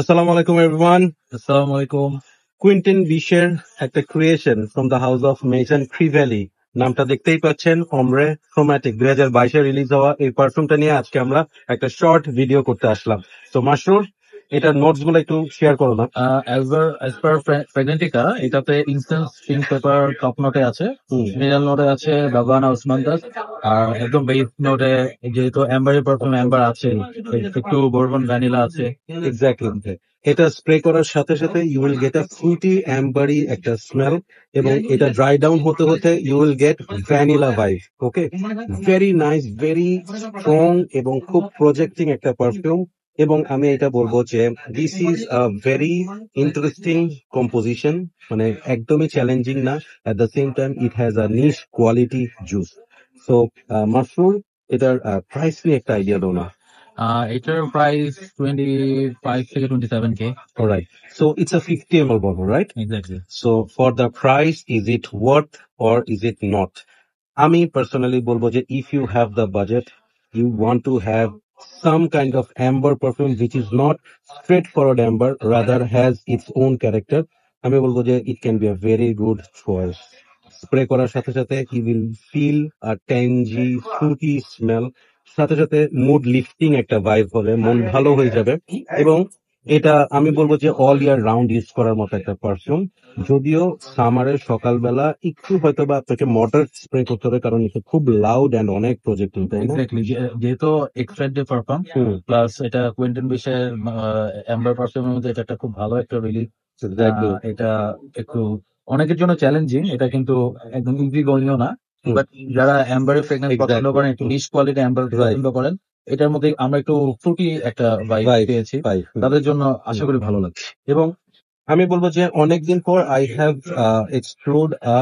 আসসালামু আলাইকুম এভরিওয়ান। আসসালামু আলাইকুম। কুইন্টেন বিশের একটা creation from the house of মেসন ট্রিভ্যালি, নামটা দেখতেই পাচ্ছেন। অমরে ক্রোম্যাটিক 2022-এ রিলিজ হওয়া এই পারফিউমটা নিয়ে আজকে আমরা একটা শর্ট ভিডিও করতে আসলাম। তো মাসরুর, এটার নোটস গুলো একটু শেয়ার করো না। অ্যাজ পার ফ্র্যাগনেন্টিকা, এটাতে ইনসেন্স, পিঙ্ক পেপার টপ নোটে আছে, মিনারেল নোটে আছে বাগানা উসমানদাস, আর একদম বেস নোটে যেহেতু অ্যাম্বারের পারফিউম অ্যাম্বার আছে, একটু বোরবন ভ্যানিলা আছে। এক্স্যাক্টলি, এটা স্প্রে করার সাথে সাথে you will get a fruity ambery একটা স্মেল, এবং এটা ড্রাই ডাউন হতে হতে you will get vanilla vibe. Okay, very nice, very strong এবং খুব প্রজেক্টিং একটা পারফিউম। এবং আমি এটা বলবো যে this is a very interesting composition, মানে একদমই চ্যালেঞ্জিং না, at the same time it has a niche quality juice. So Masrur, এটার প্রাইস নিয়ে একটা আইডিয়া দাও না। এটার প্রাইস 25 থেকে 27K। Alright. So it's a 50 ml bottle, right? Exactly. So for the price, is it worth or is it not? আমি personally বলবো যে if you have the budget, you want to have some kind of amber perfume which is not straightforward amber, rather has its own character, আমি বলবো যে it can be a very good choice. Spray করার সাথে সাথে you will feel a tangy, fruity smell, সাথে সাথে mood lifting একটা vibe হবে, মন ভালো হয়ে যাবে। এবং এটা আমি বলবো যে অল ইয়ার রাউন্ড ইউজ করার মতো একটা পারফিউম। যদিও সামারের সকালবেলা একটু হয়তো বা আপনাকে মডারেট স্প্রে করতে হবে, কারণ এটা খুব লাউড অ্যান্ড অনেক প্রজেক্টিং, তাই না? এক্স্যাক্টলি, যেহেতু এক্সট্রাক্টিভ পারফিউম, হুম, প্লাস এটা কুইন্টন বিশের অ্যাম্বার পারফিউমের মধ্যে এটা একটা খুব ভালো একটা রিলিজ। এক্স্যাক্টলি। এটা একটু অনেকের জন্য চ্যালেঞ্জিং, এটা কিন্তু একদম ইজি গোয়িংও না। হুম, বাট যারা অ্যাম্বারের ফ্রেগনেন্স পছন্দ এক্স্যাক্টলি, করেন, একটু নিশ কোয়ালিটি অ্যাম্বার রাইট, পছন্দ করেন, এটার মধ্যে আমরা একটু ফ্রুটি একটা ভাইব ভাইব, পেয়েছি, ভাইব। তাদের জন্য আশা হুম। করি ভালো লাগবে। এবং আমি বলবো যে অনেকদিন পর I have explored a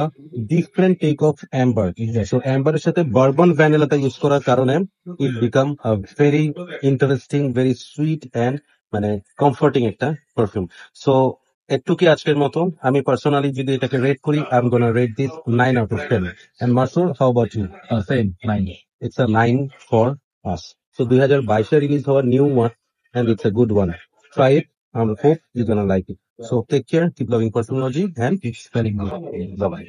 different take of amber. So অ্যাম্বারের সাথে বারবন ভ্যানিলাটা ইউজ করার কারণে it become a very interesting, very sweet and মানে কমফর্টিং একটা পারফিউম। সো একটু কি আজকের মতো আমি পার্সোনালি যদি এটাকে রেট করি, I am gonna rate this 9 out of 10। And Masur, how about you? Same 9। It's a 9 for us. So 2022 release হওয়ার new one, and it's a good one. Try it. I hope you're gonna like it. So take care, keep loving personology, and it's very good. bye bye.